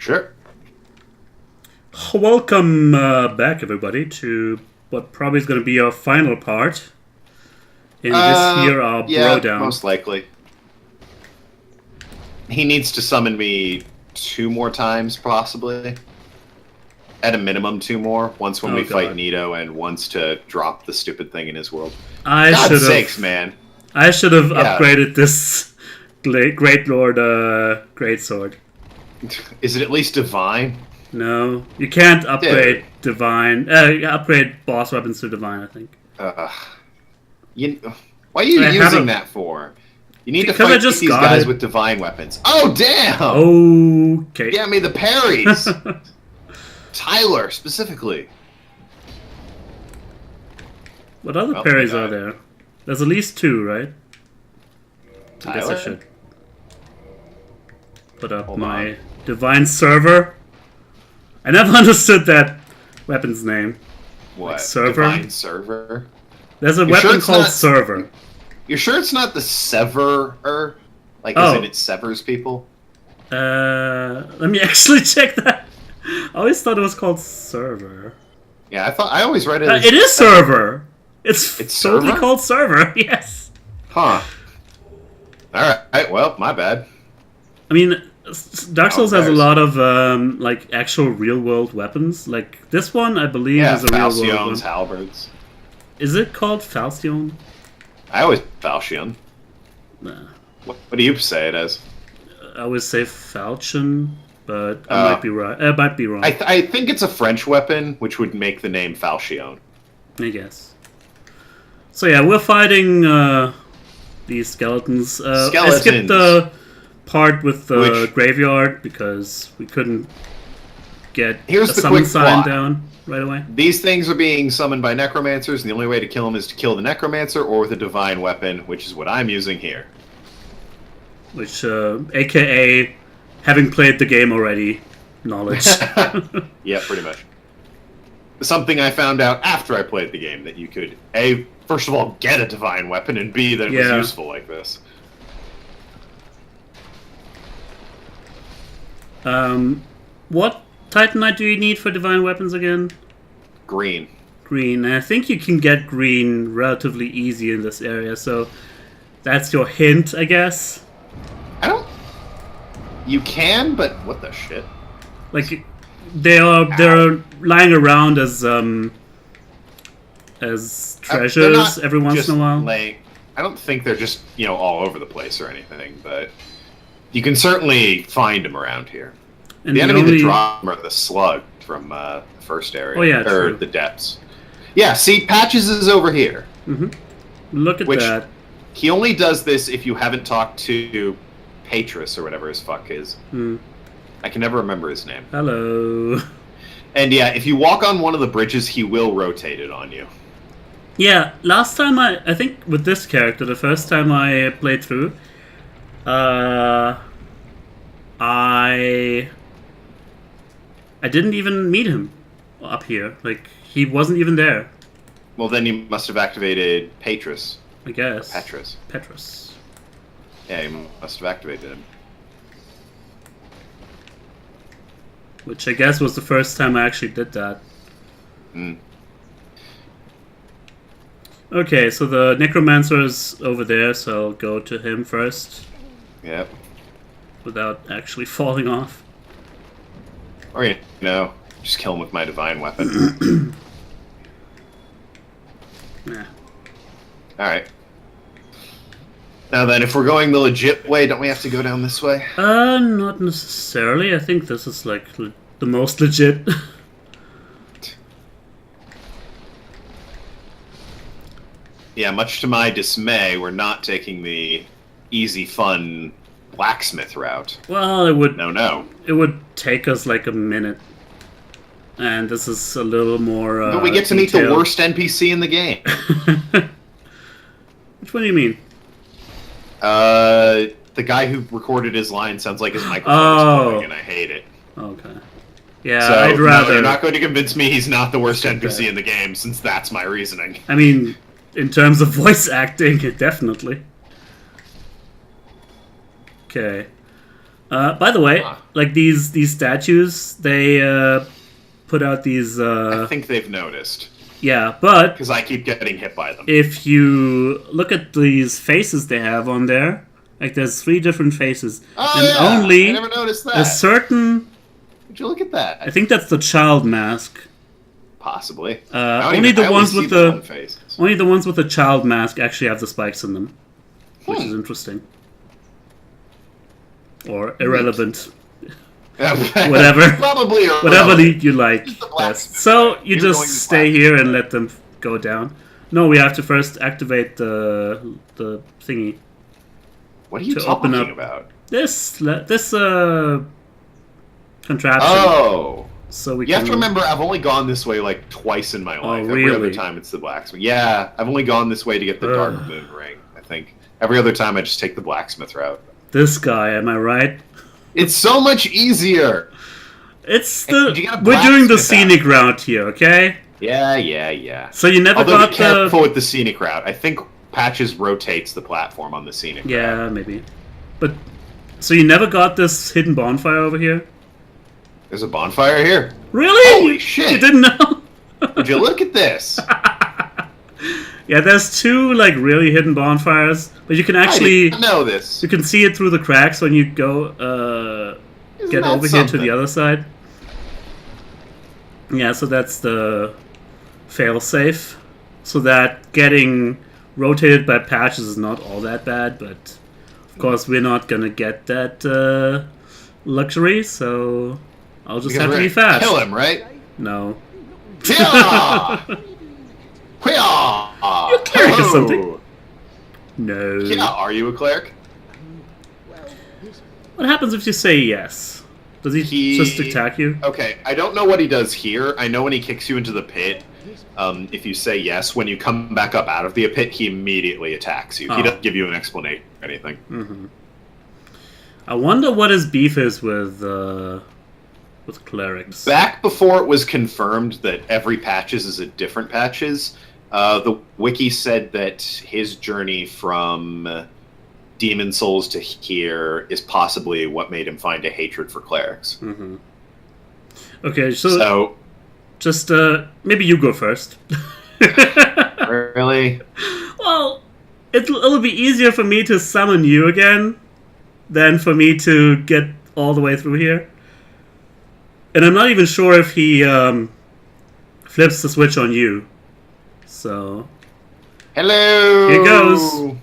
Sure. Welcome back, everybody, to what probably is going to be our final part in this here Brodown. Most likely. He needs to summon me 2 more times, possibly. At a minimum, 2 more. Once when we fight Nito, and once to drop the stupid thing in his world. God's sakes, man. I should have upgraded this Great Lord Greatsword. Is it at least divine? No, you can't upgrade divine. Upgrade boss weapons to divine, I think. Why are you using that for? You need to fight these guys with divine weapons. Oh, damn! Okay. Get me the parries! Tyler, specifically. What other parries are there? There's at least 2, right? Tyler? I guess I should put up my divine server. I never understood that weapon's name. What? Like server? Divine server? There's a weapon called server. You're sure it's not the severer? Like, as in it severs people? Let me actually check that. I always thought it was called server. Yeah, I always read it as... it is server! It's totally server? called server, yes. Huh. Alright, well, my bad. I mean, Dark Souls has a lot of, like, actual real-world weapons. Like, this one, I believe, is a real-world one. halberds. Is it called Falcion? I always Falchion. Nah. What do you say it as? I always say Falchion, but I might be right. I might be wrong. I think it's a French weapon, which would make the name Falchion. I guess. So yeah, we're fighting these skeletons. I skipped the part with the graveyard because we couldn't get a summon sign down right away. These things are being summoned by necromancers, and the only way to kill them is to kill the necromancer or with a divine weapon, which is what I'm using here. Which, aka, having played the game already, knowledge. Yeah, pretty much. Something I found out after I played the game, that you could, A, first of all, get a divine weapon, and B, that it was useful like this. What Titanite do you need for divine weapons again? Green. Green. And I think you can get green relatively easy in this area, so that's your hint, I guess. You can, but what the shit? Like, they're lying around as treasures every once in a while. I don't think they're just, all over the place or anything, but you can certainly find them around here. And the enemy that dropped them are the slug from the first area. Oh, yeah, or true. the depths. Yeah, see, Patches is over here. Mm-hmm. Look at that. He only does this if you haven't talked to Patris or whatever his fuck is. I can never remember his name. Hello. And yeah, if you walk on one of the bridges, he will rotate it on you. Yeah, last time I think with this character, the first time I played through, I didn't even meet him up here. Like, he wasn't even there. Well, then you must have activated Patris. I guess. Or Petrus. Petrus. Yeah, you must have activated him. Which I guess was the first time I actually did that. Okay, so the Necromancer is over there, so I'll go to him first. Yep. Without actually falling off. Or, just kill him with my divine weapon. Nah. Alright. Now then, if we're going the legit way, don't we have to go down this way? Not necessarily. I think this is, like, the most legit. Yeah, much to my dismay, we're not taking the easy, fun blacksmith route. Well, it would... No. It would take us, like, a minute. And this is a little more, But we get to meet the worst NPC in the game. Which one do you mean? The guy who recorded his line sounds like his microphone is blowing, and I hate it. Okay. Yeah, so, I'd rather... No, you're not going to convince me he's not the worst NPC in the game, since that's my reasoning. I mean, in terms of voice acting, definitely. Okay. By the way, like these statues, they put out these. I think they've noticed. Yeah, but because I keep getting hit by them. If you look at these faces they have on there, like there's 3 different faces, and only I never noticed that. a certain. Would you look at that? I think that's the child mask. Possibly. Only the ones with the child mask actually have the spikes in them, which is interesting. Or irrelevant. Whatever. Probably irrelevant. Whatever you like best. So you just stay here and let them go down. No, we have to first activate the thingy. What are you talking about? This contraption. Oh. So we have to remember, I've only gone this way like twice in my life. Really? Every other time it's the blacksmith. Yeah, I've only gone this way to get the Dark Moon ring, I think. Every other time I just take the blacksmith route. This guy, am I right? It's so much easier. It's we're doing the scenic route here, okay? Yeah. So you never got be careful with the scenic route. I think Patches rotates the platform on the scenic route. Yeah, maybe. But so you never got this hidden bonfire over here? There's a bonfire here. Really? Holy shit! You didn't know? Would you look at this? Yeah, there's 2 like really hidden bonfires, but you can actually I didn't know this. You can see it through the cracks when you go get over here to the other side. Yeah, so that's the failsafe. So that getting rotated by Patches is not all that bad, but of course we're not gonna get that luxury, so I'll just have to be fast. Kill him, right? No. You're a cleric or something? No. Yeah, are you a cleric? What happens if you say yes? Does he just attack you? Okay, I don't know what he does here. I know when he kicks you into the pit, if you say yes, when you come back up out of the pit, he immediately attacks you. He doesn't give you an explanation or anything. Mm-hmm. I wonder what his beef is with clerics. Back before it was confirmed that every Patches is a different Patches, the wiki said that his journey from Demon Souls to here is possibly what made him find a hatred for clerics. Mm-hmm. Okay, so just maybe you go first. Really? Well, it'll be easier for me to summon you again than for me to get all the way through here. And I'm not even sure if he flips the switch on you. So... Hello! Here goes.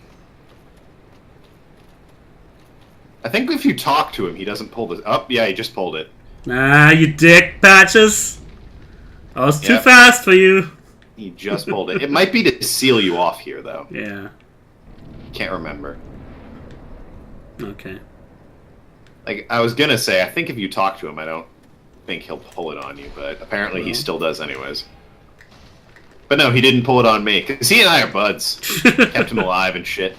I think if you talk to him, he doesn't pull this... Oh, yeah, he just pulled it. Nah, you dick, Patches! I was too fast for you. He just pulled it. It might be to seal you off here, though. Yeah. Can't remember. Okay. Like, I was gonna say, I think if you talk to him, I don't think he'll pull it on you, but apparently he still does anyways. But no, he didn't pull it on me, because he and I are buds. Kept him alive and shit.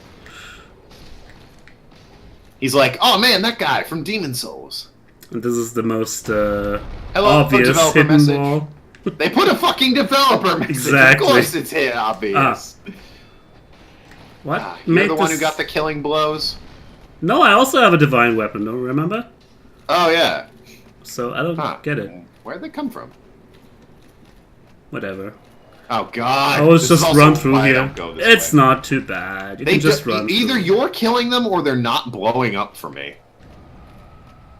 He's like, oh man, that guy from Demon Souls. And this is the most obvious hidden message. wall. They put a fucking developer message. Exactly. Of course it's obvious. What? You're the one who got the killing blows? No, I also have a divine weapon, don't you remember? Oh, yeah. So I don't get it. Where'd they come from? Whatever. Oh, God. Oh, let's just run through here. It's way. Not too bad. You can just run Either through. You're killing them or they're not blowing up for me.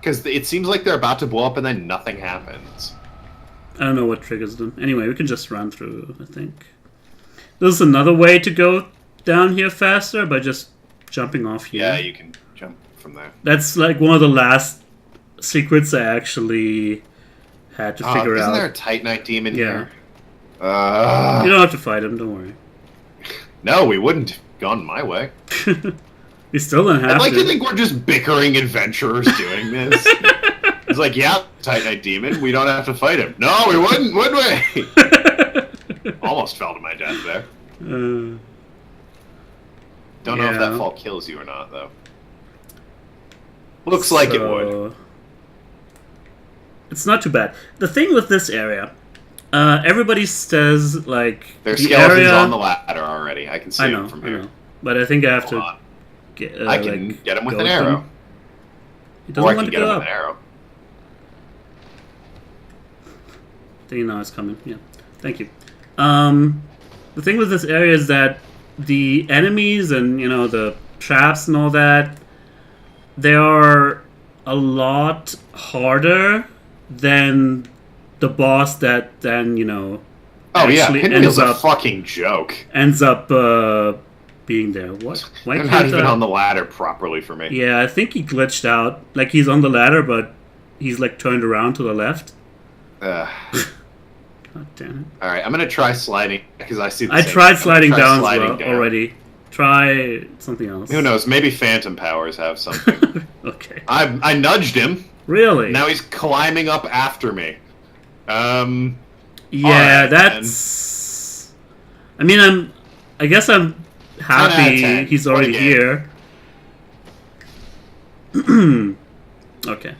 Because it seems like they're about to blow up and then nothing happens. I don't know what triggers them. Anyway, we can just run through, I think. There's another way to go down here faster by just jumping off here. Yeah, you can jump from there. That's like one of the last secrets I actually had to figure out. Isn't there a Titanite demon here? You don't have to fight him, don't worry. No, we wouldn't have gone my way. We still don't have to. I'd like to think we're just bickering adventurers doing this. It's like, yeah, Titanite demon, we don't have to fight him. No, we wouldn't, would we? Almost fell to my death there. Don't know if that fall kills you or not, though. Looks like it would. It's not too bad. The thing with this area, everybody says, like, there's skeletons on the ladder already. I can see them from here. I know. But I think I have to... I can get them with an arrow. He doesn't want to get go him up. with an arrow. They know it's coming. Yeah, thank you. The thing with this area is that the enemies and the traps and all that, they are a lot harder than the boss that then Oh yeah, Pinwheel's a fucking joke. Ends up being there. What? Why They're can't not even on the ladder properly for me. Yeah, I think he glitched out. Like he's on the ladder, but he's like turned around to the left. God damn it! All right, I'm gonna try sliding because I see. I tried sliding down already. Try something else. Who knows? Maybe phantom powers have something. Okay. I nudged him. Really? Now he's climbing up after me. Yeah, that's. I mean, I guess I'm happy he's already here. Okay.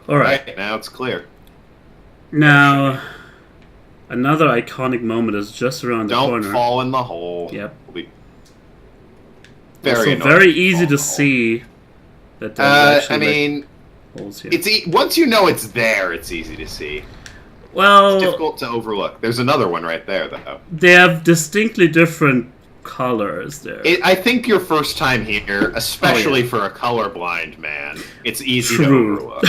All right. Now it's clear. Now, another iconic moment is just around the corner. Don't fall in the hole. Yep. Very easy to see that there's actually holes here. Once you know it's there, it's easy to see. Well, it's difficult to overlook. There's another one right there, though. They have distinctly different colors there. I think your first time here, especially for a colorblind man, it's easy to overlook.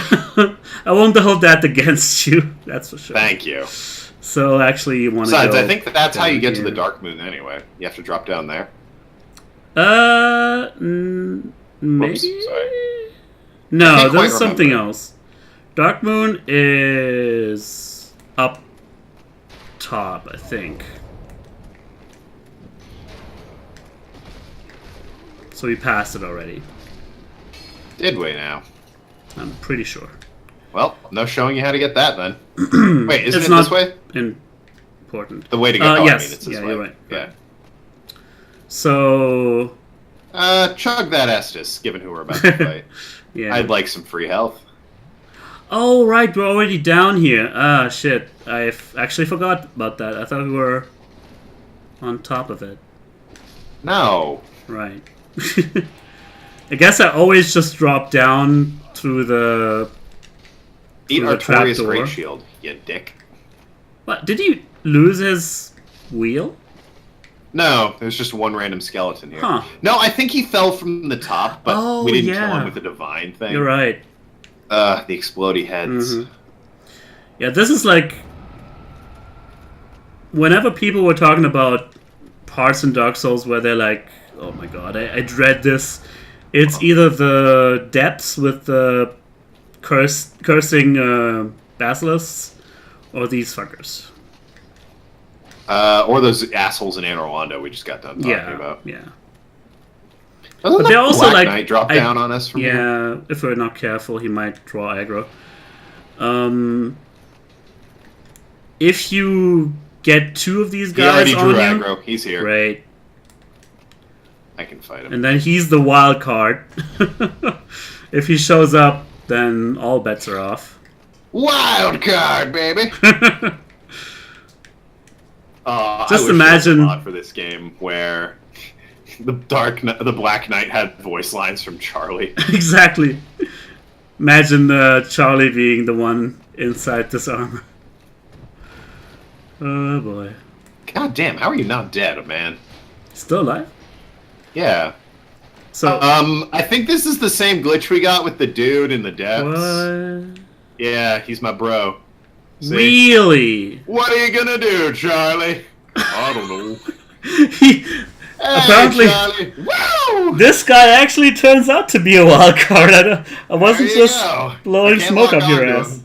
I won't hold that against you, that's for sure. Thank you. So actually you want to go... Besides, I think that's how you get to the Dark Moon anyway. You have to drop down there. Maybe? Oops, sorry. No, there's something else. Dark Moon is up top, I think. So we passed it already. Did we now? I'm pretty sure. Well, no showing you how to get that then. Wait, isn't it this way? Important. The way to go. Yes. I mean, it's this yeah, way. You're right. Yeah. So. Chug that Estus, given who we're about to fight. Yeah. I'd like some free health. Oh, right, we're already down here. Ah, shit. I actually forgot about that. I thought we were on top of it. No. Right. I guess I always just drop down through the... Eat Artorias Great Shield, you dick. What? Did he lose his wheel? No, there's just one random skeleton here. Huh. No, I think he fell from the top, but we didn't kill him with the divine thing. You're right. The explodey heads. Mm-hmm. Yeah, this is like... Whenever people were talking about parts in Dark Souls where they're like, oh my god, I dread this. It's either the depths with the cursing basilisks or these fuckers. Or those assholes in Anor Londo we just got done talking about. Yeah. Doesn't but they also Black Knight drop down on us from here? Yeah, if we're not careful, he might draw aggro. If you get two of these guys he already drew aggro. He's here. Great. I can fight him. And then he's the wild card. If he shows up, then all bets are off. Wild card, baby! Just imagine a mod for this game where the Black Knight had voice lines from Charlie. Exactly. Imagine Charlie being the one inside this armor. Oh boy. God damn! How are you not dead, man? Still alive? Yeah. So I think this is the same glitch we got with the dude in the depths. What? Yeah, he's my bro. See? Really? What are you gonna do, Charlie? I don't know. Apparently, Charlie. Woo! This guy actually turns out to be a wild card. I wasn't just blowing smoke up your ass.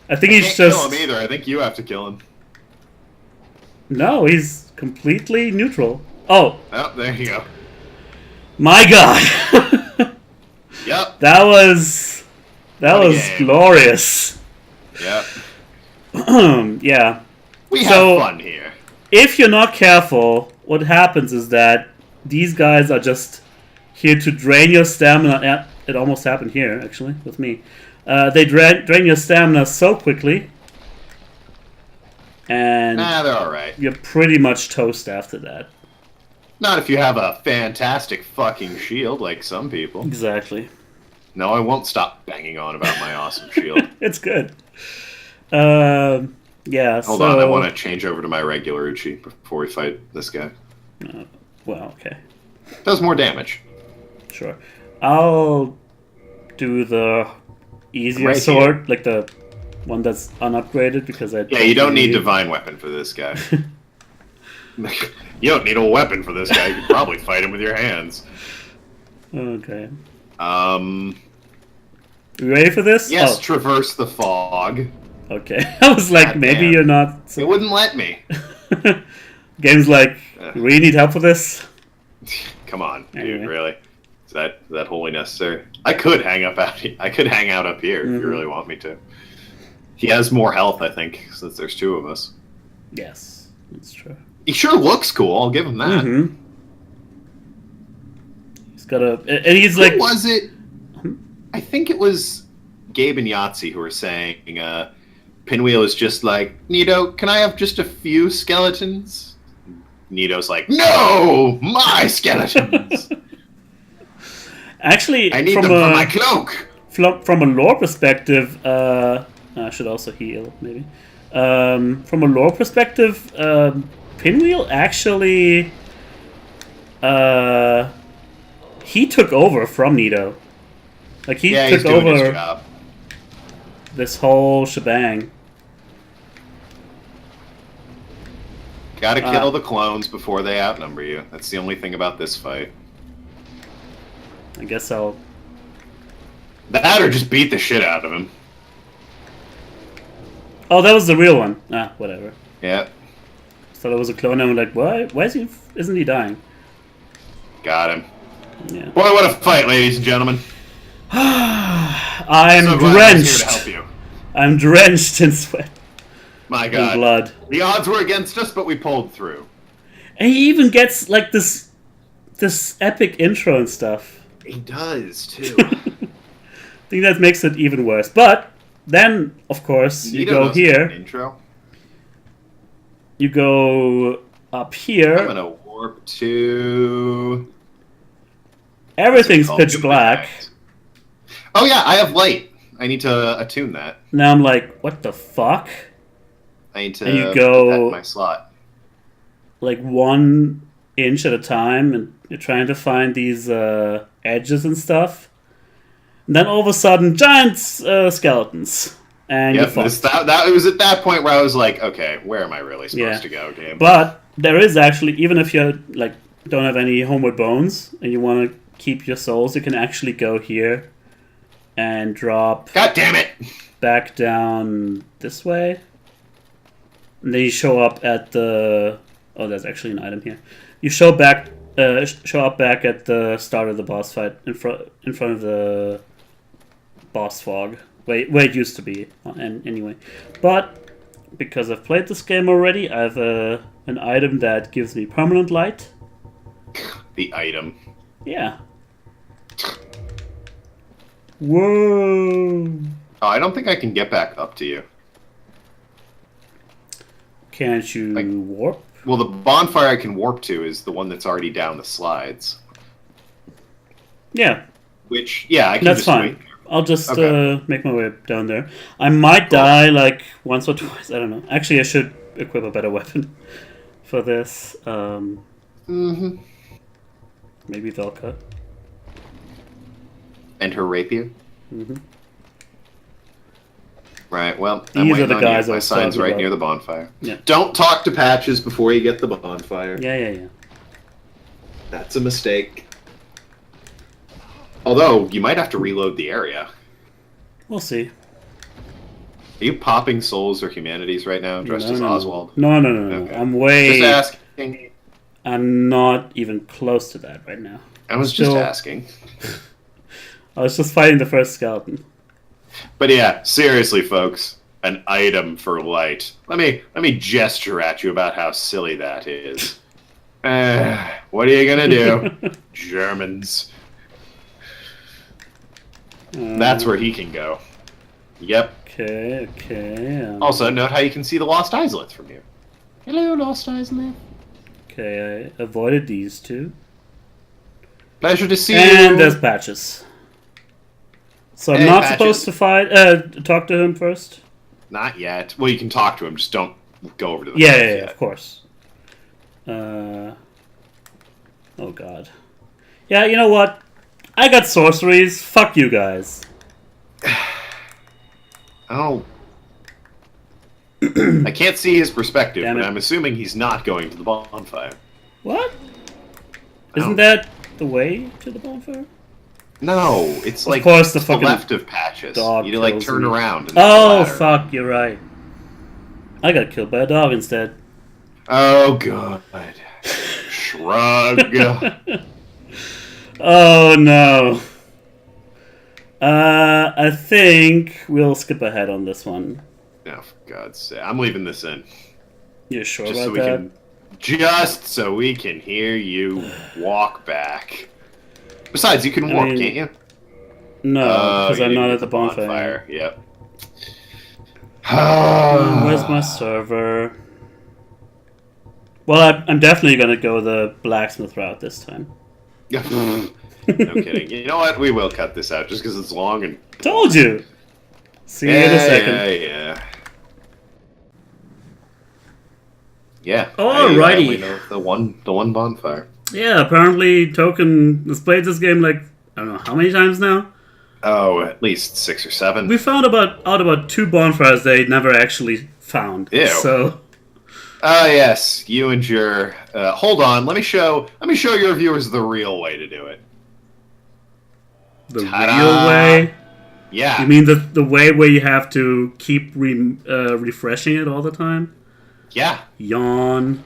I think he's just. Kill him either. I think you have to kill him. No, he's completely neutral. Oh. Oh, there you go. My God. Yep. That was glorious. Yep. Yeah. We have fun here. If you're not careful, what happens is that these guys are just here to drain your stamina. It almost happened here, actually, with me. They drain your stamina so quickly. And they're alright. You're pretty much toast after that. Not if you have a fantastic fucking shield like some people. Exactly. No, I won't stop banging on about my awesome shield. It's good. Yeah, Hold on, I want to change over to my regular Uchi before we fight this guy. Well, okay. Does more damage. Sure. I'll do the easier sword, like the one that's unupgraded, because I... Yeah, you don't need Divine Weapon for this guy. You don't need a weapon for this guy. You can probably fight him with your hands. Okay. You ready for this? Yes, traverse the fog. Okay. I was like, maybe you're not... It wouldn't let me. Game's like, you really need help with this? Come on, dude, really? Is that wholly necessary? I could hang out up here if you really want me to. He has more health, I think, since there's two of us. Yes, that's true. He sure looks cool, I'll give him that. He's got a... And he's like... Who was it? I think it was Gabe and Yahtzee who were saying, Pinwheel is just like, Nito, can I have just a few skeletons? Nito's like, no! My skeletons! Actually, I need them for my cloak! From a lore perspective, I should also heal, maybe. From a lore perspective, Pinwheel actually... he took over from Nito. Like, he took over his job. This whole shebang. Gotta kill the clones before they outnumber you. That's the only thing about this fight. I guess I'll... That or just beat the shit out of him. Oh, that was the real one. Ah, whatever. Yeah. Thought it was a clone, and I'm like, why isn't he dying? Got him. Yeah. Boy, what a fight, ladies and gentlemen. I'm so drenched. Here to help you. I'm drenched in sweat. My God. And blood. The odds were against us, but we pulled through. And he even gets like this epic intro and stuff. He does too. I think that makes it even worse. But then, of course, you go here. Intro. You go up here. I'm gonna warp to. Everything's pitch black. Oh yeah, I have light. I need to attune that. Now I'm like, what the fuck? I need to and you go my slot. Like 1 inch at a time, and you're trying to find these edges and stuff. And then all of a sudden, giant skeletons. And yep, it was at that point where I was like, okay, where am I really supposed to go, game? But there is actually, even if you like don't have any homeward bones and you want to keep your souls, you can actually go here and drop. God damn it! Back down this way, and then you show up at the. Oh, there's actually an item here. You show up back at the start of the boss fight in front of the boss fog. Where it used to be, and anyway. But because I've played this game already, I have an item that gives me permanent light. The item. Yeah. Whoa. Oh, I don't think I can get back up to you. Can't you warp? Well, the bonfire I can warp to is the one that's already down the slides. Yeah. Which, yeah, I can That's just fine. wait. I'll just make my way down there. I might die like once or twice. I don't know. Actually, I should equip a better weapon for this. Maybe Velka. And her rapier? Right, well, I'm waiting on you. My sign's right near the bonfire. Yeah. Don't talk to Patches before you get the bonfire. Yeah. That's a mistake. Although, you might have to reload the area. We'll see. Are you popping souls or humanities right now, dressed as Oswald? No. Okay. I'm way... Just asking. I'm not even close to that right now. I was just asking. I was just fighting the first skeleton. But yeah, seriously, folks, an item for light. Let me gesture at you about how silly that is. What are you gonna do? Germans. That's where he can go. Yep. Okay. Also, note how you can see the Lost Islets from here. Hello, Lost Islet. Okay, I avoided these two. Pleasure to see you. And there's Patches. So I'm not supposed to talk to him first? Not yet. Well, you can talk to him, just don't go over to the Yeah, of course. Oh god. Yeah, you know what? I got sorceries. Fuck you guys. Oh. I can't see his perspective, but I'm assuming he's not going to the bonfire. What? Isn't that the way to the bonfire? No, it's like of course the fucking left of Patches. You like turn around. And oh fuck, you're right. I got killed by a dog instead. Oh god. Shrug. Oh no. I think we'll skip ahead on this one. No, for God's sake. I'm leaving this in. You're sure about that? Just so we can hear you walk back. Besides, you can walk, can't you? No, because I'm not at the bonfire. Yep. Where's my server? Well, I'm definitely going to go the blacksmith route this time. No kidding. You know what? We will cut this out just because it's long and... Told you! See you in a second. Yeah. Alrighty. I only know the one bonfire. Yeah, apparently Token has played this game like, I don't know, how many times now? Oh, at least 6 or 7. We found out about 2 bonfires they never actually found. Ew. So... yes, you and your... hold on, let me show your viewers the real way to do it. The real way? Yeah. You mean the way where you have to keep refreshing it all the time? Yeah. Yawn.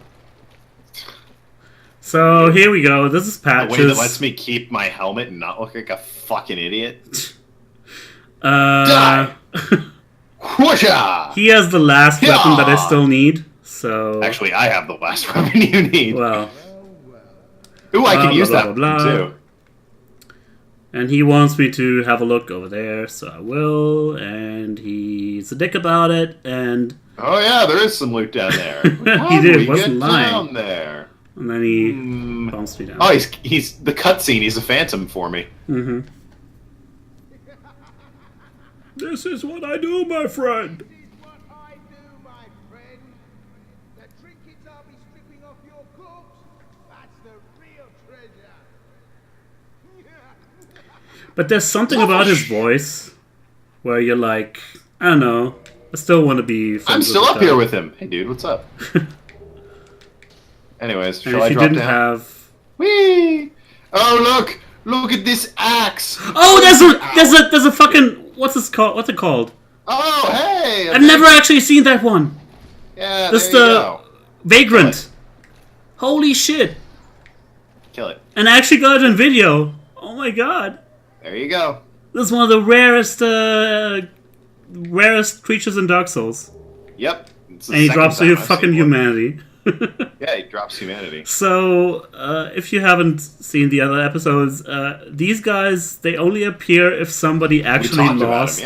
So here we go. This is Patches. A way that lets me keep my helmet and not look like a fucking idiot. Die! Whoosha! He has the last weapon that I still need. So actually, I have the last weapon you need. Well. Ooh, I can use that too. And he wants me to have a look over there, so I will. And he's a dick about it. And oh yeah, there is some loot down there. he did. Wasn't lying. Down there. And then he bumps me down. Oh, he's the cutscene. He's a phantom for me. Mm-hmm. This is what I do, my friend. This is what I do, my friend. The trinkets I'll be stripping off your corpse. That's the real treasure. But there's something about his voice where you're like, I don't know. I still want to be. I'm still up here with him. Hey, dude, what's up? Anyways, shall I drop down? Whee! Oh, look at this axe. Oh, there's a fucking what's it called? Oh, hey! I've never actually seen that one. Yeah, this there you go. Vagrant. Holy shit! Kill it. And I actually got it in video. Oh my god. There you go. This is one of the rarest creatures in Dark Souls. Yep. And he drops you fucking humanity. Yeah, he drops humanity. So, if you haven't seen the other episodes, these guys, they only appear if somebody actually lost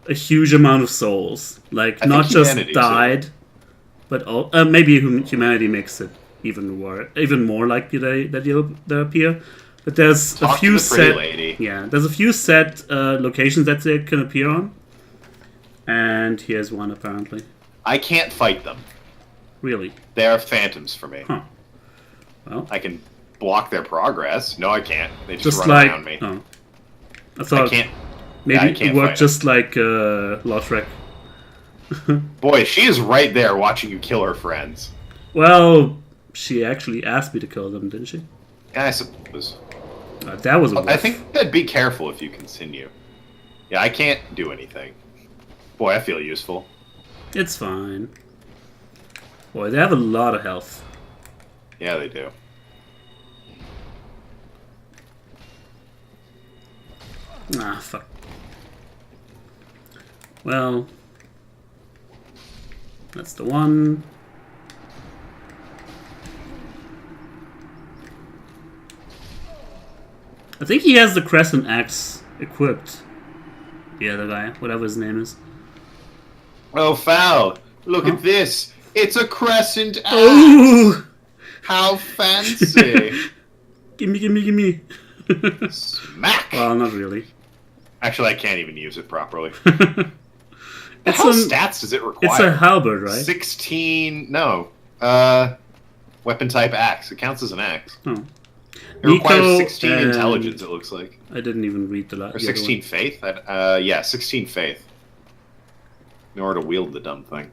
a huge amount of souls. Like, not just died, but maybe humanity makes it even more likely that they appear. But there's a few set locations that they can appear on. And here's one, apparently. I can't fight them. Really? They are phantoms for me. Huh. Well, I can block their progress. No, I can't. They just run around me. Oh. I thought I can't. Maybe it worked just like Lotrek. Boy, she is right there watching you kill her friends. Well, she actually asked me to kill them, didn't she? Yeah, I suppose. That was a I think I'd be careful if you continue. Yeah, I can't do anything. Boy, I feel useful. It's fine. Boy, they have a lot of health. Yeah, they do. Ah, fuck. Well, that's the one. I think he has the crescent axe equipped. The other guy, whatever his name is. Oh, Foul! Look at this! It's a crescent axe! Oh! How fancy! Gimme. Smack! Well, not really. Actually, I can't even use it properly. It's How stats does it require? It's a halberd, right? 16... No. Weapon type axe. It counts as an axe. Oh. It requires 16 intelligence, it looks like. I didn't even read the last. Or 16 faith? Yeah, 16 faith. In order to wield the dumb thing.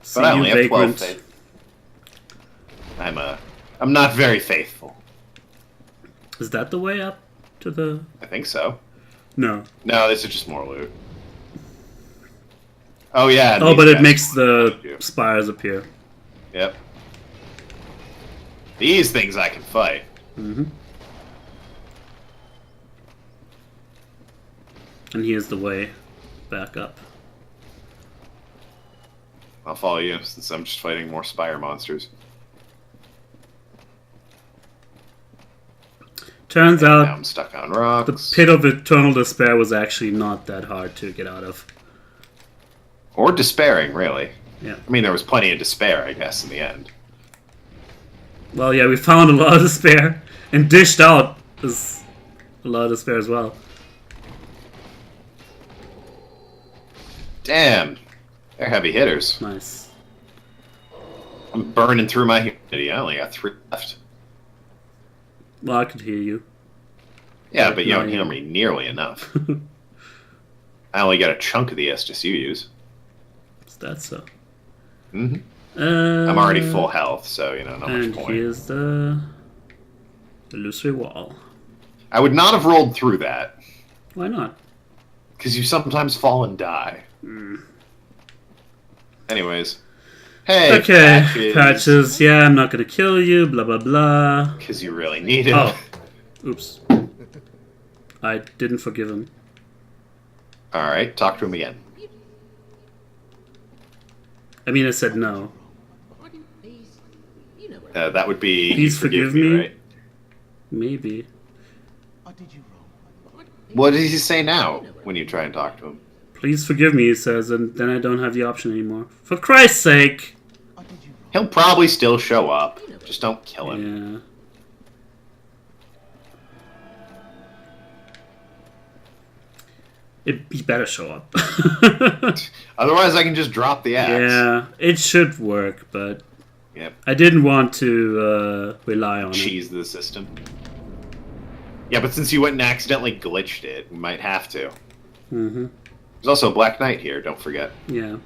See, but I only have 12 faith. I'm not very faithful. Is that the way up to the... I think so. No. No, this is just more loot. Oh, yeah. Oh, but it makes the spires appear. Yep. These things I can fight. Mm-hmm. And here's the way back up. I'll follow you, since I'm just fighting more spire monsters. Turns out now I'm stuck on rocks. The pit of eternal despair was actually not that hard to get out of. Or despairing, really. Yeah. I mean, there was plenty of despair, I guess, in the end. Well, yeah, we found a lot of despair, and dished out is a lot of despair as well. Damn. They're heavy hitters. Nice. I'm burning through my humanity. I only got 3 left. Well, I could hear you. Yeah, but you don't heal me nearly enough. I only got a chunk of the Estus you use. Is that so? Mm-hmm. I'm already full health, so, you know, not much point. And here's the illusory wall. I would not have rolled through that. Why not? Because you sometimes fall and die. Mm. Anyways. Hey, okay, Patches. Yeah, I'm not gonna kill you, blah blah blah. Because you really need it. Oh. Oops. I didn't forgive him. Alright, talk to him again. I mean, I said no. That would be... Please forgive me? Right? Maybe. What does he say now when you try and talk to him? Please forgive me, he says, and then I don't have the option anymore. For Christ's sake! He'll probably still show up. Just don't kill him. Yeah. He better show up. Otherwise, I can just drop the axe. Yeah, it should work, but yep. I didn't want to rely on Cheese the system. Yeah, but since you went and accidentally glitched it, we might have to. Mm-hmm. There's also a Black Knight here, don't forget. Yeah.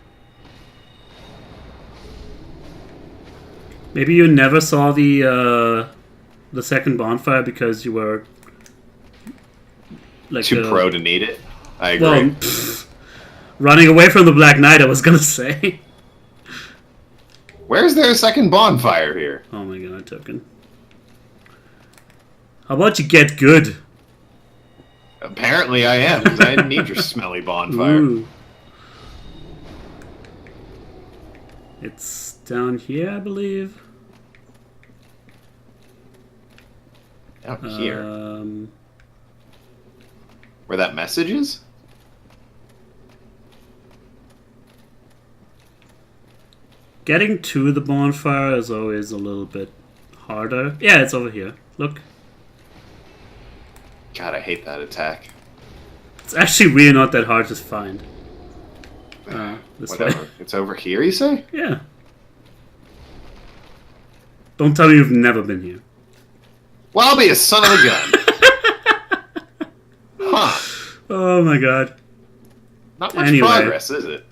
Maybe you never saw the second bonfire because you were like too pro to need it. I agree. Well, running away from the Black Knight, I was gonna say. Where's there a second bonfire here? Oh my god, token. How about you get good? Apparently I am, because I didn't need your smelly bonfire. Ooh. It's down here, I believe. Down here? Where that message is? Getting to the bonfire is always a little bit harder. Yeah, it's over here. Look. God, I hate that attack. It's actually really not that hard to find. This Whatever. way. It's over here, you say? Yeah. Don't tell me you've never been here. Well, I'll be a son of a gun. Huh. Oh my god. Not much progress, is it?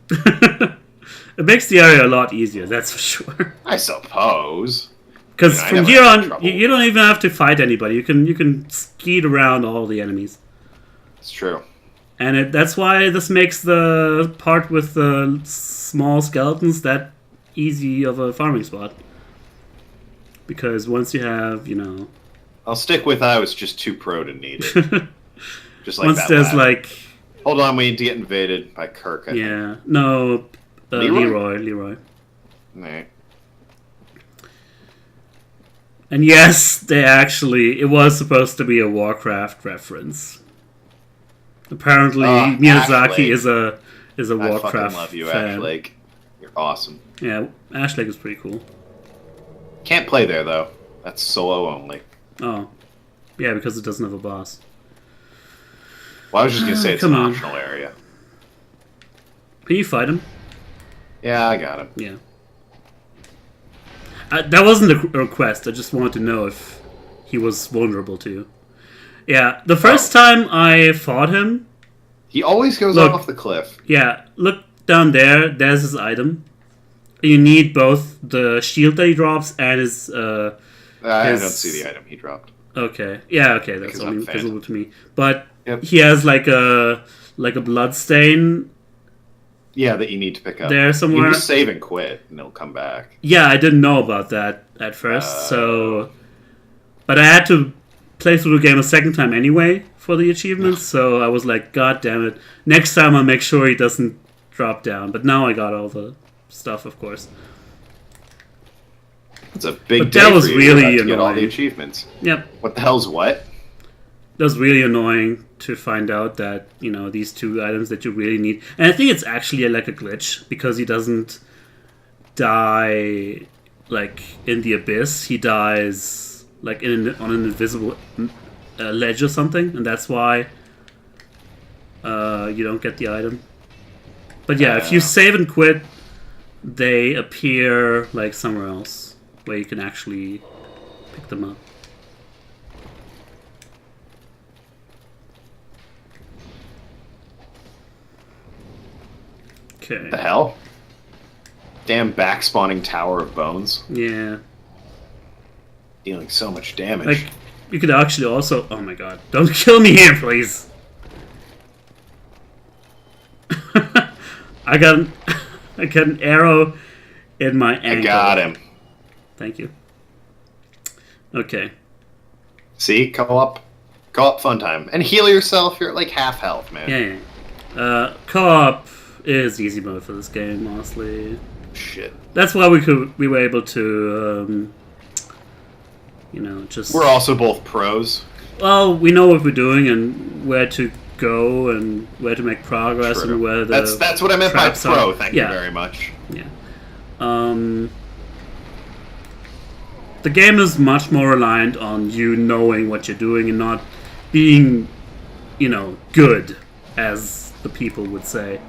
It makes the area a lot easier, that's for sure. I suppose. Because from here on, you don't even have to fight anybody. You can skeet around all the enemies. It's true. And that's why this makes the part with the small skeletons that easy of a farming spot. Because once you have, you know... I'll stick with I was just too pro to need it. Just like once that there's ladder. like... Hold on, we need to get invaded by Kirk, I think. No, Leroy. Nah. And yes, it was supposed to be a Warcraft reference. Apparently, Miyazaki is a Warcraft I fucking love you, fan. Ashlake. You're awesome. Yeah, Ashlake is pretty cool. Can't play there, though. That's solo only. Oh. Yeah, because it doesn't have a boss. Well, I was just gonna say it's an optional area. Can you fight him? Yeah, I got him. Yeah. That wasn't a request. I just wanted to know if he was vulnerable to you. Yeah, the first time I fought him... He always goes off the cliff. Yeah, look down there. There's his item. You need both the shield that he drops and his... I don't see the item he dropped. Okay. Yeah, okay, that's only visible to me. But he has like a blood stain... Yeah, that you need to pick up. There somewhere. You just save and quit, and it'll come back. Yeah, I didn't know about that at first, so... But I had to play through the game a second time anyway for the achievements, so I was like, God damn it. Next time I'll make sure he doesn't drop down. But now I got all the stuff, of course. It's a big but that was really annoying. Get all the achievements. Yep. What the hell's what? That was really annoying to find out that, you know, these two items that you really need. And I think it's actually like a glitch, because he doesn't die, like, in the abyss. He dies, like, on an invisible ledge or something, and that's why you don't get the item. But yeah, if you save and quit, they appear, like, somewhere else, where you can actually pick them up. Okay. The hell? Damn back-spawning Tower of Bones. Yeah. Dealing so much damage. Like, you could actually also... Oh my god. Don't kill me here, please! I got an arrow in my ankle. I got him. Thank you. Okay. See? Co-op fun time. And heal yourself, you're at like half health, man. Yeah. Co-op is easy mode for this game, honestly. Shit. That's why we were able to, you know, just... We're also both pros. Well, we know what we're doing and where to go and where to make progress. True. And where the that's what I meant by pro. Thank you very much. Yeah. The game is much more reliant on you knowing what you're doing and not being, you know, good, as the people would say.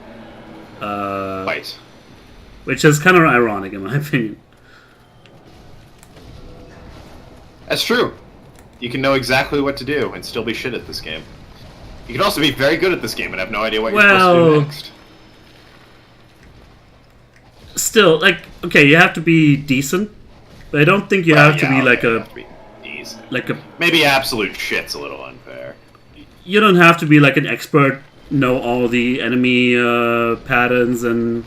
Right. Which is kind of ironic, in my opinion. That's true. You can know exactly what to do and still be shit at this game. You can also be very good at this game and have no idea what you're supposed to do next. Still, like, okay, you have to be decent, but I don't think you have to be like maybe absolute shit's a little unfair. You don't have to be like an expert, know all the enemy patterns and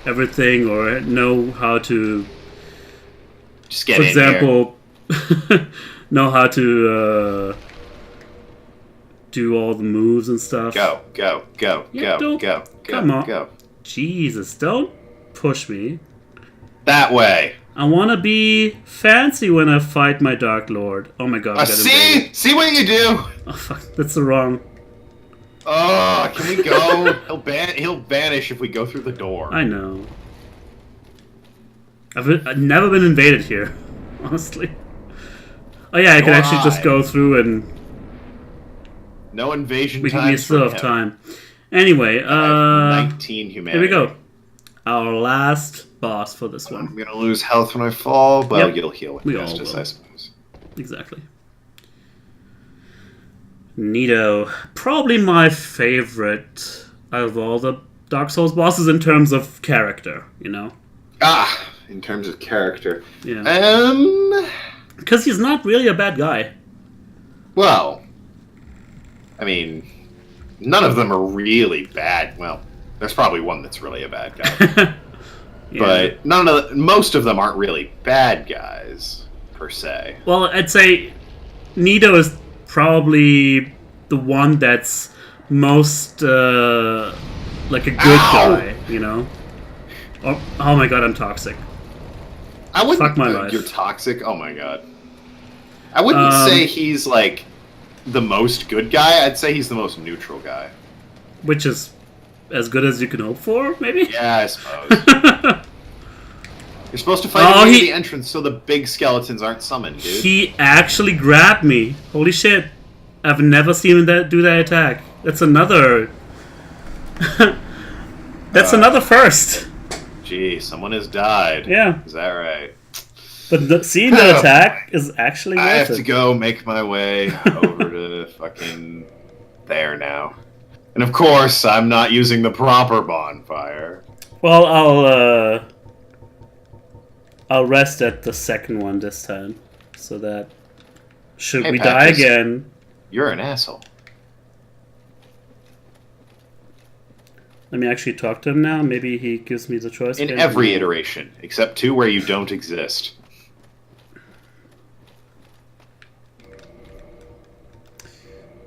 everything, or know how to, just get for example, know how to do all the moves and stuff. Go. Come on. Jesus, don't push me. That way. I want to be fancy when I fight my Dark Lord. Oh my god. See what you do. Oh fuck, that's the wrong. Oh, can we go? He'll vanish if we go through the door. I know. I've never been invaded here, honestly. Oh yeah, I can actually just go through and... No invasion we still have time. Anyway, 19 humanity. Here we go. Our last boss for this one. I'm gonna lose health when I fall, but you'll heal with justice, I suppose. Exactly. Neato. Probably my favorite out of all the Dark Souls bosses in terms of character, you know? In terms of character. Yeah. Because he's not really a bad guy. Well, I mean, none of them are really bad. Well, there's probably one that's really a bad guy. Yeah. But most of them aren't really bad guys, per se. Well, I'd say Neato is probably the one that's most like a good guy, you know? Oh my god, I'm toxic. I wouldn't. Fuck my life. You're toxic? Oh my god. I wouldn't say he's like the most good guy. I'd say he's the most neutral guy. Which is as good as you can hope for, maybe? Yeah, I suppose. You're supposed to fight near the entrance so the big skeletons aren't summoned, dude. He actually grabbed me. Holy shit. I've never seen him do that attack. That's another... That's another first. Gee, someone has died. Yeah. Is that right? But seeing the attack is actually worth it. I have to go make my way over to fucking there now. And of course, I'm not using the proper bonfire. Well, I'll rest at the second one this time. So that... Should we die again... You're an asshole. Let me actually talk to him now. Maybe he gives me the choice. In every iteration, except 2 where you don't exist.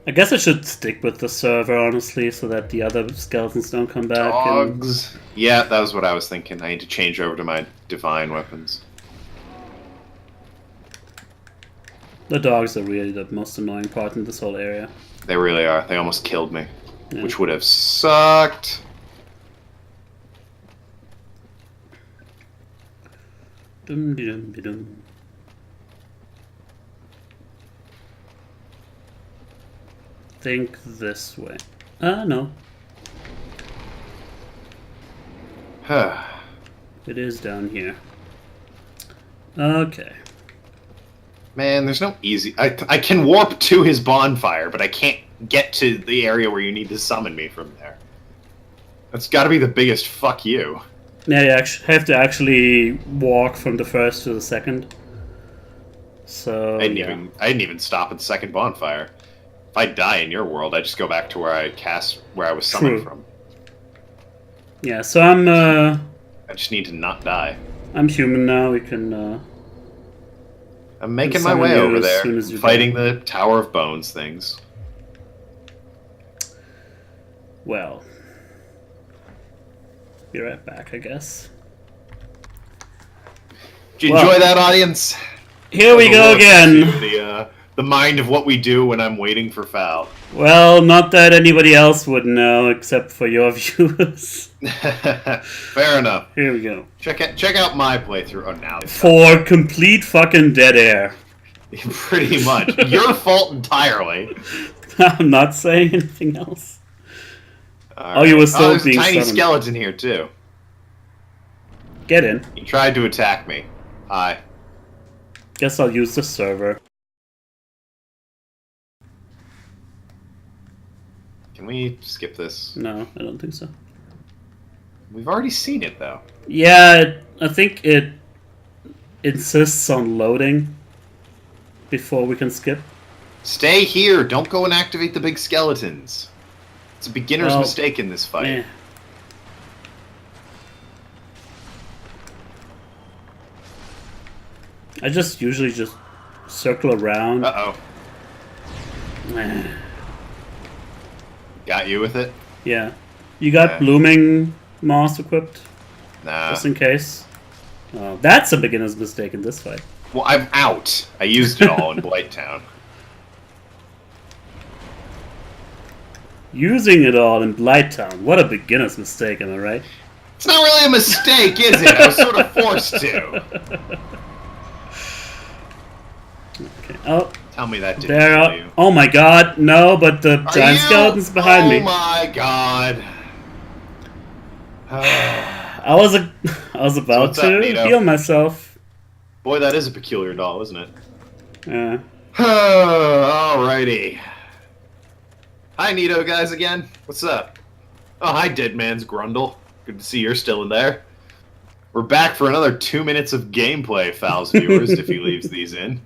I guess I should stick with the server, honestly, so that the other skeletons don't come back. Dogs. Yeah, that was what I was thinking. I need to change over to my divine weapons. The dogs are really the most annoying part in this whole area. They really are. They almost killed me. Yeah. Which would have sucked. Dum-de-dum-de-dum. Think this way. No. It is down here. Okay. Man, there's no easy... I can warp to his bonfire, but I can't get to the area where you need to summon me from there. That's gotta be the biggest fuck you. Yeah, you have to actually walk from the first to the second. So, I didn't even stop at the second bonfire. If I die in your world, I just go back to where I was summoned from. Yeah, so I'm I just need to not die. I'm human now, we can I'm making my way over there, fighting the Tower of Bones things. Well, be right back, I guess. Did you enjoy that, audience? Here we go again. The mind of what we do when I'm waiting for Fal. Well, not that anybody else would know, except for your viewers. Fair enough. Here we go. Check out my playthrough. Oh, now. For complete fucking dead air. Pretty much. Your fault entirely. I'm not saying anything else. Oh, you were still there's being a tiny summoned. skeleton here, too. Get in. He tried to attack me. Hi. Guess I'll use the server. Can we skip this? No, I don't think so. We've already seen it, though. Yeah, I think it insists on loading before we can skip. Stay here. Don't go and activate the big skeletons. It's a beginner's mistake in this fight. Yeah. I usually just circle around. Uh-oh. Got you with it? Yeah. You got blooming moss equipped? Nah. Just in case. Oh, that's a beginner's mistake in this fight. Well, I'm out. I used it all in Blighttown. Using it all in Blighttown. What a beginner's mistake, am I right? It's not really a mistake, is it? I was sort of forced to. Okay. Oh. Tell me that didn't kill you. Oh my god, no, but the giant skeleton's behind me. Oh my god. I was about to heal myself. Boy, that is a peculiar doll, isn't it? Yeah. Alrighty. Hi, Nito guys again. What's up? Oh, hi, Dead Man's Grundle. Good to see you're still in there. We're back for another 2 minutes of gameplay, Fal's viewers, if he leaves these in.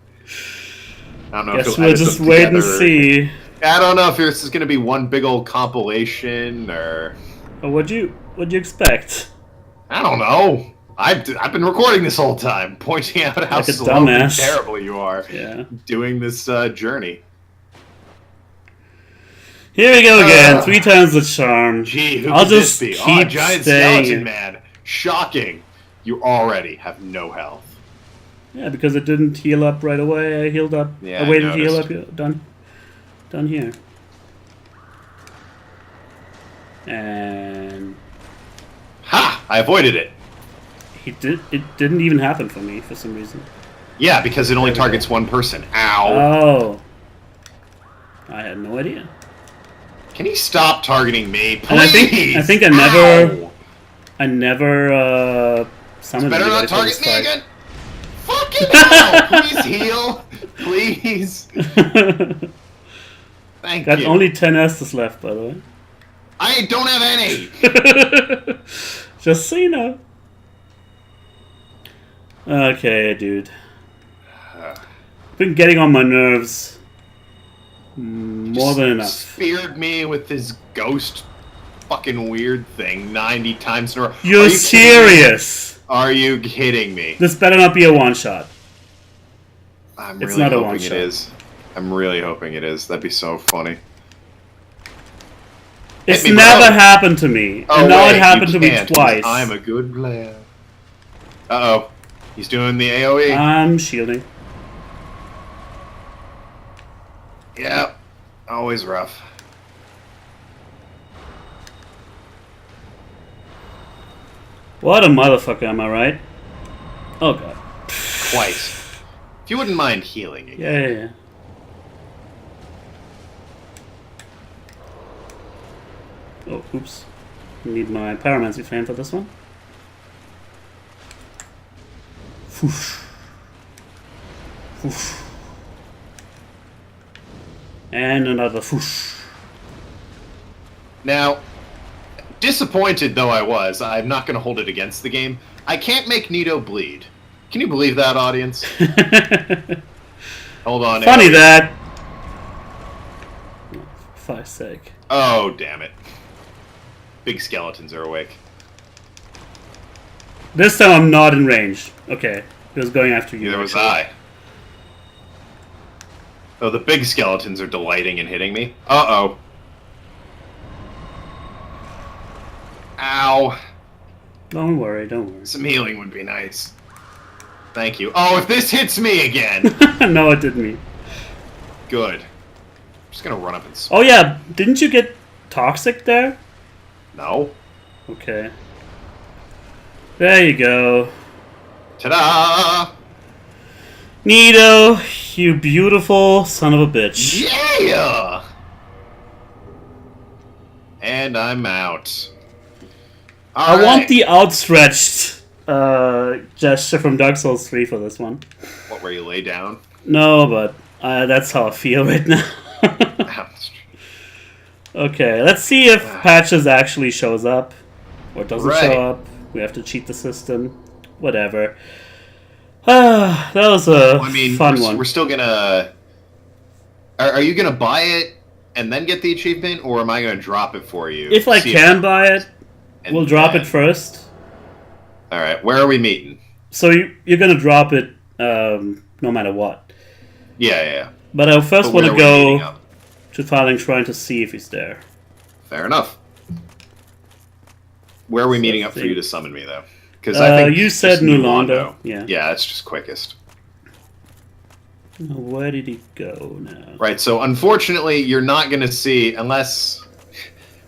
I don't know. Guess we'll just wait and see. I don't know if this is going to be one big old compilation or. Oh, what'd you expect? I don't know. I've been recording this whole time, pointing out how like slow and terrible you are doing this journey. Here we go again. 3 times the charm. Gee, who I'll could just this be? keep giant staying. skeleton man. Shocking. You already have no health. Yeah, because it didn't heal up right away. I healed up. Yeah, I waited to heal up. Done here. And ha! I avoided it. It didn't even happen for me for some reason. Yeah, because it only targets one person. Ow. Oh. I had no idea. Can you stop targeting me, please? And I think I never summoned better anybody not target for me this again. Fucking hell! Please heal, please. fight. Thank Got you. only 10 Estus left, by the way. I don't have any. Just so you know. Okay, dude. Been getting on my nerves more than enough. Speared me with this ghost fucking weird thing 90 times in a row. You're serious? Are you kidding me? This better not be a one-shot. I'm It's really not a hoping one-shot. it is. I'm really hoping it is. That'd be so funny. It's me, never bro. happened to me. Oh, and now wait, it happened you to me can't. twice. I'm a good player. Uh-oh. He's doing the AoE. I'm shielding. Yep. Always rough. What a motherfucker, am I right? Oh god. Twice. If you wouldn't mind healing again. Yeah. Oh, oops. Need my Pyromancy Flame for this one. Foosh. Foosh. And another foosh. Now, disappointed though I was, I'm not going to hold it against the game. I can't make Nito bleed. Can you believe that, audience? Hold on. Funny that. For fuck's sake. Oh, damn it. Big skeletons are awake. This time I'm not in range. Okay. It was going after you. Neither was actually. I. Oh, the big skeletons are delighting in hitting me. Uh-oh. Ow. Don't worry, don't worry. Some healing would be nice. Thank you. Oh, if this hits me again! No, it didn't me. Good. I'm just gonna run up and... Oh yeah, didn't you get toxic there? No. Okay. There you go. Ta-da! Nito, you beautiful son of a bitch. Yeah! And I'm out. I want the outstretched gesture from Dark Souls 3 for this one. What, where you lay down? No, but that's how I feel right now. Ouch. Okay, let's see if Patches actually shows up. Or doesn't Right. show up. We have to cheat the system. Whatever. That was a fun one. We're still gonna... Are you gonna buy it and then get the achievement, or am I gonna drop it for you? If I can buy it, we'll drop it first. Alright, where are we meeting? So you're gonna drop it no matter what. Yeah. But I first want to where are we meeting go up? to Filing Shrine to see if he's there. Fair enough. Where are we meeting up for think- you to summon me, though? Because I think you said just New Londo. Yeah. Yeah, that's just quickest. Where did he go now? Right, so unfortunately, you're not going to see, unless...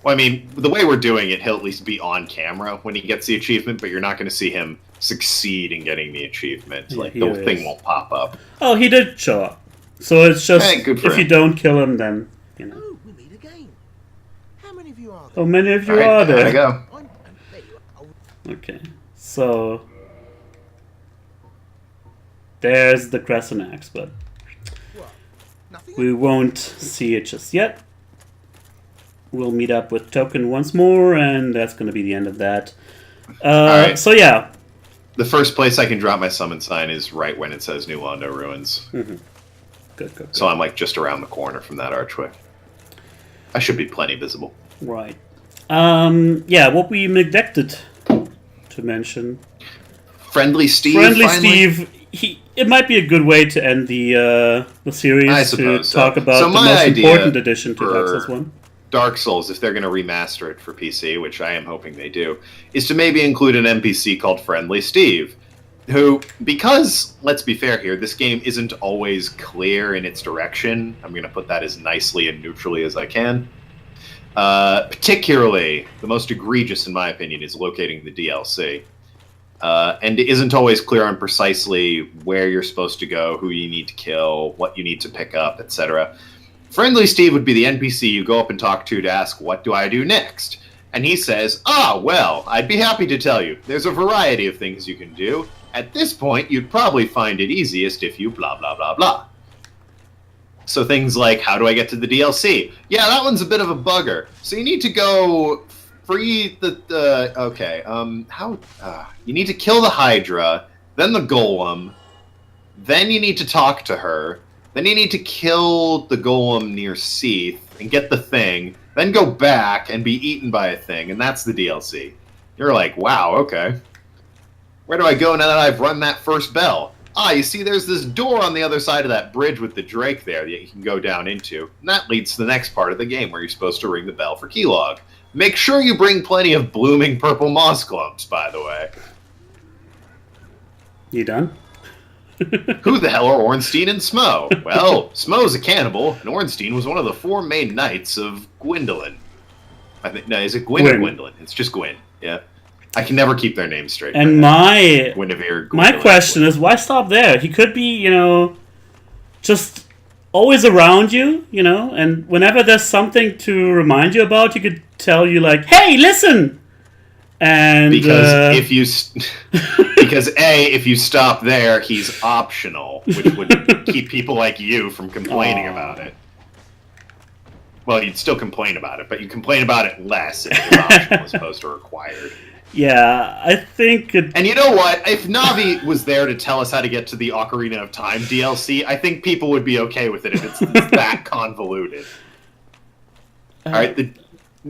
Well, I mean, the way we're doing it, he'll at least be on camera when he gets the achievement, but you're not going to see him succeed in getting the achievement. Yeah, Like, here the it thing is. won't pop up. Oh, he did show up. So it's just, Hey, good for if you him. don't kill him, then, you know. Oh, we meet again. How many of you are there? How many of you Alright, are there there? we go. There you are. Oh, Okay, so... There's the Crescent Axe, but what? Nothing? we won't see it just yet. We'll meet up with Token once more, and that's going to be the end of that. Alright. So yeah. The first place I can drop my summon sign is right when it says New Londo Ruins. Good. So I'm, like, just around the corner from that archway. I should be plenty visible. Right. Yeah, what we neglected to mention. Friendly Steve, Friendly finally? Steve, it might be a good way to end the series I to suppose so. talk about So the my most idea important addition to for- Dark Souls 1. Dark Souls, if they're going to remaster it for PC, which I am hoping they do, is to maybe include an NPC called Friendly Steve, who, because, let's be fair here, this game isn't always clear in its direction. I'm going to put that as nicely and neutrally as I can. Particularly, the most egregious, in my opinion, is locating the DLC. And it isn't always clear on precisely where you're supposed to go, who you need to kill, what you need to pick up, etc. Friendly Steve would be the NPC you go up and talk to ask, what do I do next? And he says, well, I'd be happy to tell you. There's a variety of things you can do. At this point, you'd probably find it easiest if you blah, blah, blah, blah. So things like, how do I get to the DLC? Yeah, that one's a bit of a bugger. So you need to go free you need to kill the Hydra, then the Golem, then you need to talk to her, then you need to kill the Golem near Seath and get the thing, then go back and be eaten by a thing, and that's the DLC. You're like, wow, okay. Where do I go now that I've run that first bell? You see there's this door on the other side of that bridge with the Drake there that you can go down into. And that leads to the next part of the game where you're supposed to ring the bell for keylog. Make sure you bring plenty of blooming purple moss clumps, by the way. You done? Who the hell are Ornstein and Smo? Well, Smo's a cannibal, and Ornstein was one of the 4 main knights of Gwyndolin. I think, no, is it Gwyn or Gwyndolin? It's just Gwyn, yeah. I can never keep their names straight. And my question is, why stop there? He could be, just always around you, and whenever there's something to remind you about, you could tell you like, hey, listen! And because if you stop there, he's optional, which would keep people like you from complaining about it. Well, you'd still complain about it, but you complain about it less if it's optional as opposed to required. Yeah, I think... And you know what? If Navi was there to tell us how to get to the Ocarina of Time DLC, I think people would be okay with it if it's that convoluted. Alright,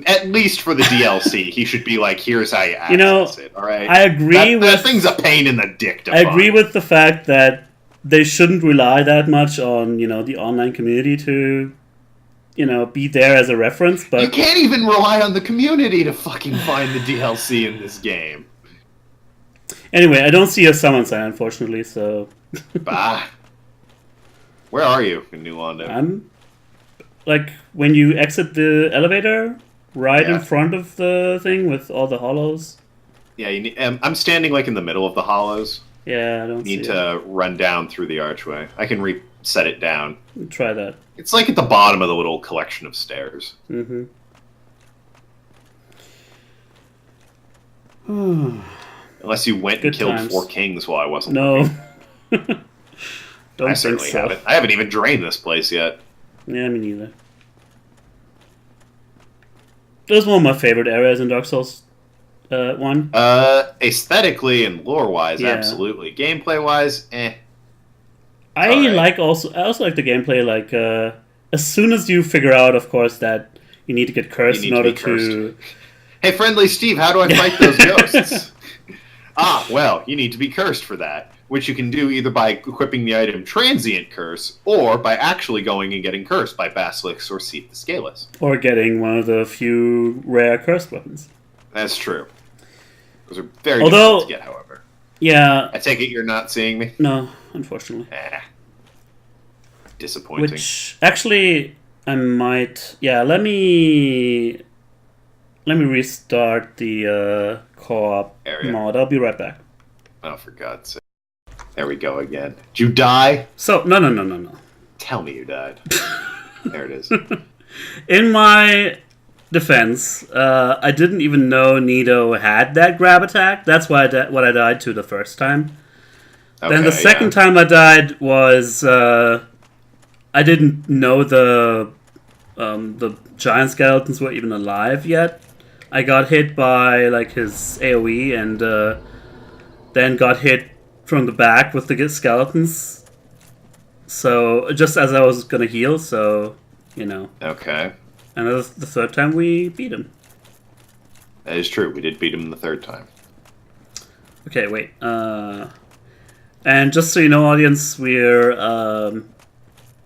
at least for the DLC, he should be like, here's how you access it, alright? I agree with... That thing's a pain in the dick to find. I agree with the fact that they shouldn't rely that much on, the online community to... be there as a reference, but... You can't even rely on the community to fucking find the DLC in this game. Anyway, I don't see a summon sign, unfortunately, so... Bah. Where are you in New Londo? I'm... like, when you exit the elevator, in front of the thing with all the hollows. Yeah, you need, I'm standing, like, in the middle of the hollows. Yeah, I don't see need to run down through the archway. I can reset it down. Try that. It's like at the bottom of the little collection of stairs. Mm-hmm. Unless you went and killed 4 kings while I wasn't looking. I certainly haven't. I haven't even drained this place yet. Yeah, me neither. This is one of my favorite areas in Dark Souls 1. Aesthetically and lore-wise, absolutely. Gameplay-wise, I also like the gameplay, like, as soon as you figure out, of course, that you need to get cursed in order to... Hey, Friendly Steve, how do I fight those ghosts? Well, you need to be cursed for that, which you can do either by equipping the item Transient Curse, or by actually going and getting cursed by Basilisk or Seath the Scaleless. Or getting one of the few rare cursed weapons. That's true. Those are very difficult to get, however. Yeah. I take it you're not seeing me? No, unfortunately. Disappointing. Which, actually, I might... Yeah, let me restart the co-op mod. I'll be right back. Oh, for God's sake. There we go again. Did you die? So, no. Tell me you died. There it is. In my defense, I didn't even know Nito had that grab attack. That's why what I died to the first time. Okay, then the second time I died was I didn't know the giant skeletons were even alive yet. I got hit by like his AoE and then got hit from the back with the skeletons. So just as I was gonna heal, so Okay. And the third time we beat him. That is true. We did beat him the third time. Okay, wait. And just so you know, audience, we're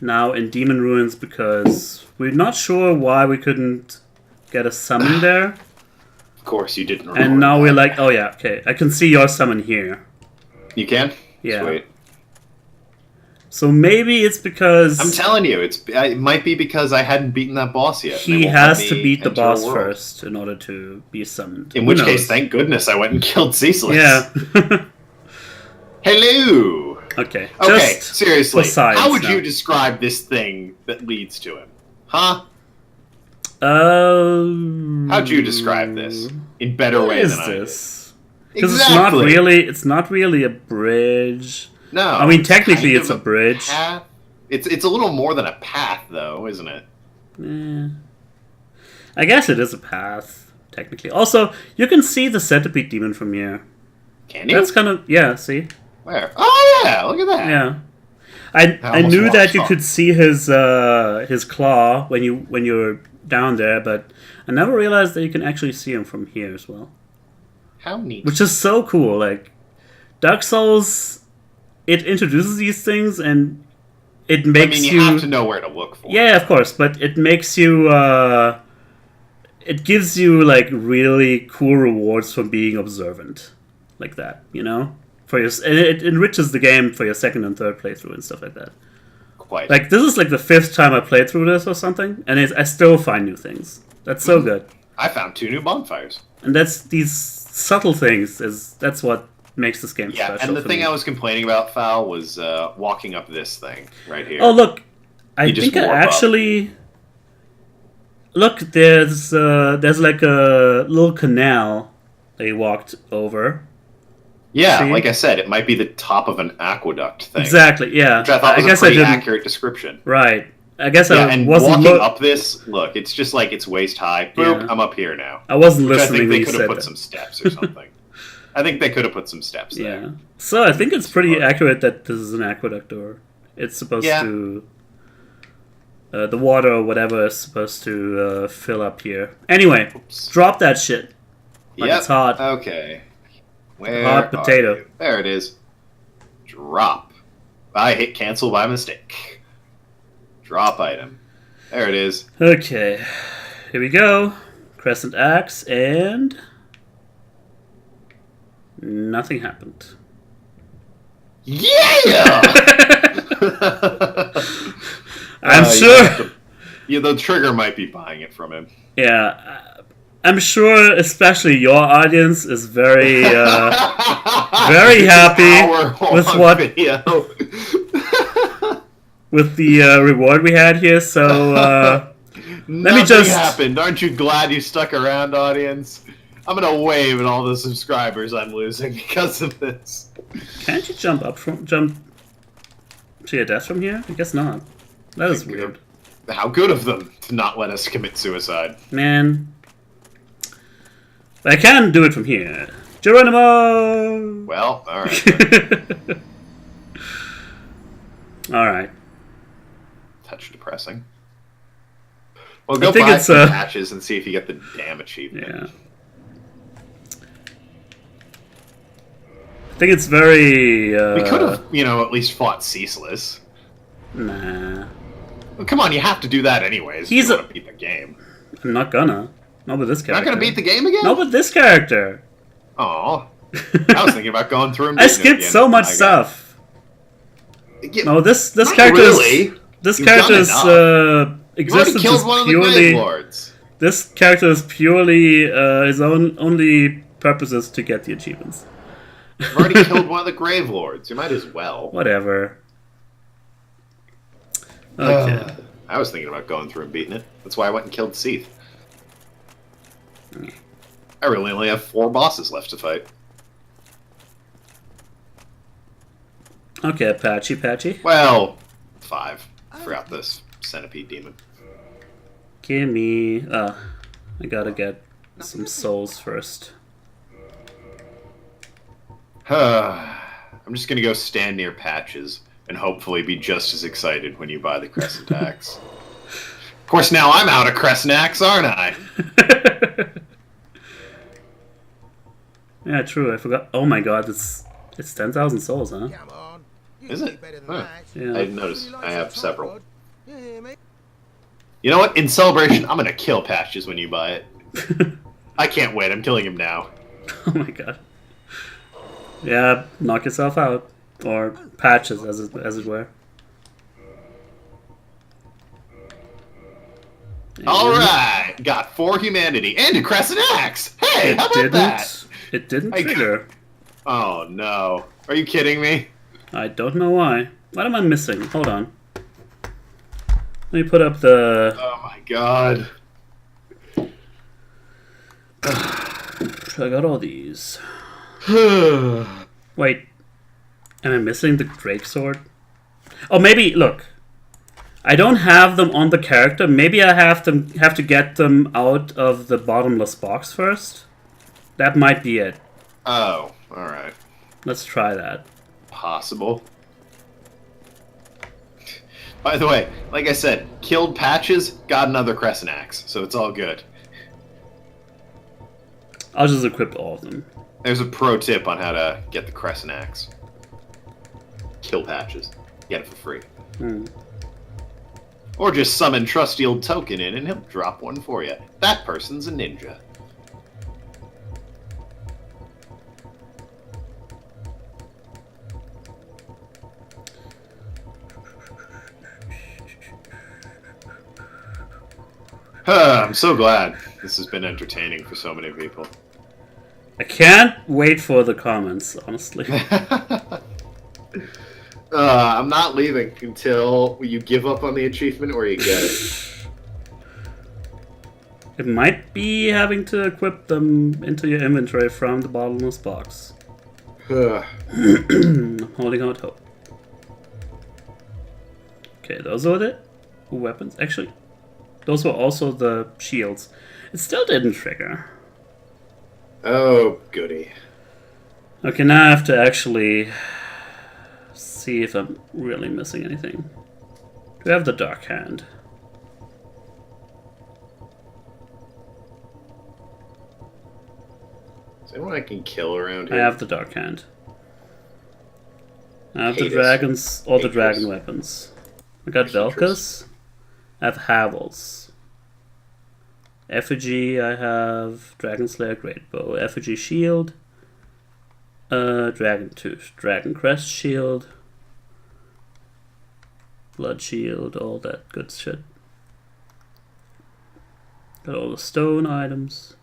now in Demon Ruins because we're not sure why we couldn't get a summon there. Of course, you didn't. And now we're like, oh yeah, okay. I can see your summon here. You can? Yeah. Sweet. So maybe it's because... I'm telling you, it might be because I hadn't beaten that boss yet. He has to beat the boss first in order to be summoned. In which case, thank goodness I went and killed Ceaseless. Yeah. Hello! Okay, seriously, how would you describe this thing that leads to him? Huh? How'd you describe this in better way than I did? Because Exactly. it's not really a bridge. No. I mean, technically it's a bridge. Path. It's a little more than a path, though, isn't it? I guess it is a path, technically. Also, you can see the centipede demon from here. Can you? That's kind of... Yeah, see? Where? Oh, yeah, look at that. Yeah. I knew that you could see his claw when you were down there, but I never realized that you can actually see him from here as well. How neat. Which is so cool. Like, Dark Souls, it introduces these things and it makes you have to know where to look for. Yeah, of course, but it makes you it gives you like really cool rewards from being observant like that, you know? And it enriches the game for your second and third playthrough and stuff like that. Quite. Like, this is like the 5th time I played through this or something, and I still find new things. That's so good. I found 2 new bonfires. And that's these subtle things. That's what makes this game special. Yeah, and the thing I was complaining about, Foul, was walking up this thing right here. Oh, look. I think I actually... Look, there's like a little canal they walked over. Yeah, See? like I said, it might be the top of an aqueduct thing. Exactly, yeah. Which I thought was a pretty accurate description. Right. I guess and walking up this, look, it's just like it's waist high. Boop, Yeah. I'm up here now. I wasn't listening I think when they you could said have put that. some steps or something. I think they could have put some steps there. Yeah. So I think it's pretty accurate that this is an aqueduct, or it's supposed to... the water or whatever is supposed to fill up here. Anyway, drop that shit. Like it's hot. Okay. Where Hot potato. are you? There it is. Drop. I hit cancel by mistake. Drop item. There it is. Okay. Here we go. Crescent Axe, and... nothing happened. Yeah! I'm sure... the trigger might be buying it from him. Yeah, I'm sure especially your audience is very, very happy with what... Video. with the reward we had here, so let me just... happened. Aren't you glad you stuck around, audience? I'm gonna wave at all the subscribers I'm losing because of this. Can't you jump to your death from here? I guess not. That is weird. How good of them to not let us commit suicide. Man. But I can do it from here. Geronimo! Well, alright. Alright. Touch depressing. Well, go buy some patches and see if you get the damn achievement. Yeah. I think it's very... we could have, at least fought Ceaseless. Nah. Well, come on, you have to do that anyways if you want to beat the game. I'm not gonna. Not with this character. You're not gonna beat the game again? Not with this character. Aw. I was thinking about going through and I skipped so much stuff. No, this character really. This character's existence is purely... This character is purely his only purpose is to get the achievements. You've already killed one of the Grave Lords. You might as well. Whatever. Okay. I was thinking about going through and beating it. That's why I went and killed Seath. I really only have 4 bosses left to fight. Okay, Patchy. Well, 5. I forgot this centipede demon. Gimme... I gotta get some souls first. I'm just gonna go stand near Patches and hopefully be just as excited when you buy the Crescent Axe. Of course, now I'm out of Crescent Axe, aren't I? Yeah, true. I forgot. Oh my god, it's 10,000 souls, huh? Is it? Huh. Yeah. I didn't notice. I have several. You know what? In celebration, I'm gonna kill Patches when you buy it. I can't wait. I'm killing him now. Oh my god. Yeah, knock yourself out. Or Patches, as it were. Alright! Got 4 humanity and a Crescent Axe! Hey, how about that? It didn't trigger. Oh no. Are you kidding me? I don't know why. What am I missing? Hold on. Let me put up the... Oh my god. I got all these. Wait. Am I missing the Drake sword? Oh, maybe... Look. I don't have them on the character. Maybe I have to get them out of the bottomless box first. That might be it. Oh, alright. Let's try that. Possible. By the way, like I said, killed Patches, got another Crescent Axe, so it's all good. I'll just equip all of them. There's a pro tip on how to get the Crescent Axe. Kill Patches. Get it for free. Or just summon trusty old Token in and he'll drop one for you. That person's a ninja. I'm so glad this has been entertaining for so many people. I can't wait for the comments, honestly. I'm not leaving until you give up on the achievement or you get it. It might be having to equip them into your inventory from the bottomless box. I'm holding out hope. Okay, those are the weapons. Actually, those were also the shields. It still didn't trigger. Oh, goody. Okay, now I have to actually see if I'm really missing anything. Do I have the Dark Hand? Is anyone I can kill around here? I have the Dark Hand. I have the dragons, all the dragon weapons. I got Velkas. I have Havels. Effigy, I have Dragon Slayer Greatbow. Effigy Shield. Dragon Tooth. Dragon Crest Shield. Blood Shield, all that good shit. Got all the stone items.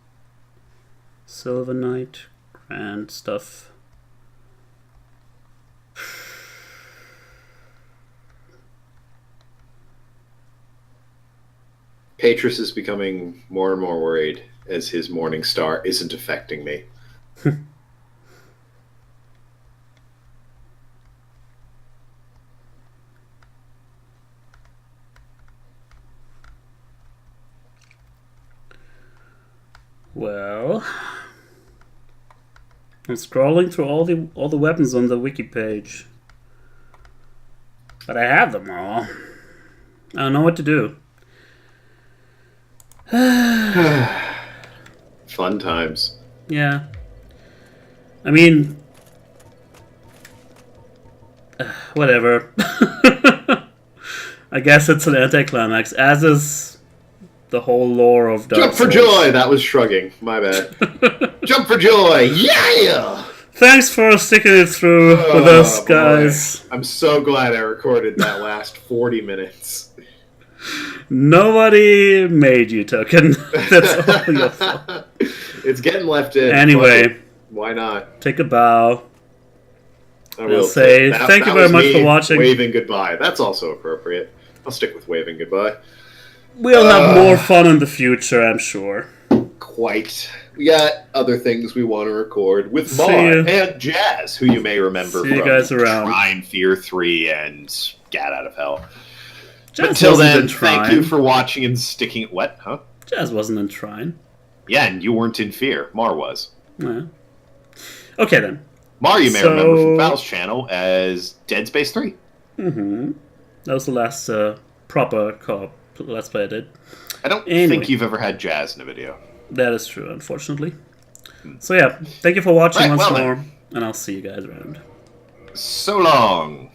Silver Knight. Grand stuff. Patris is becoming more and more worried as his morning star isn't affecting me. Well, I'm scrolling through all the weapons on the wiki page, but I have them all. I don't know what to do. Fun times. Yeah. I mean, whatever. I guess it's an anticlimax, as is the whole lore of Dark Jump for Souls. joy! That was shrugging. My bad. Jump for joy! Yeah! Thanks for sticking it through with us, guys. Boy. I'm so glad I recorded that last 40 minutes. Nobody made you, Token. That's all your fault. It's getting left in. Anyway. Why not? Take a bow. I will say thank you very much for watching. Waving goodbye. That's also appropriate. I'll stick with waving goodbye. We'll have more fun in the future, I'm sure. Quite. We got other things we want to record with Mar and Jazz, who you may remember from Shrine Fear 3 and Gat Out of Hell. But until then, thank you for watching and sticking... What? Huh? Jazz wasn't in Shrine. Yeah, and you weren't in Fear. Mar was. Yeah. Okay, then. Mar, you may remember from Val's channel as Dead Space 3. Mm-hmm. That was the last proper co-op Let's Play I did. I don't think you've ever had Jazz in a video. That is true, unfortunately. So yeah, thank you for watching once more, and I'll see you guys around. So long.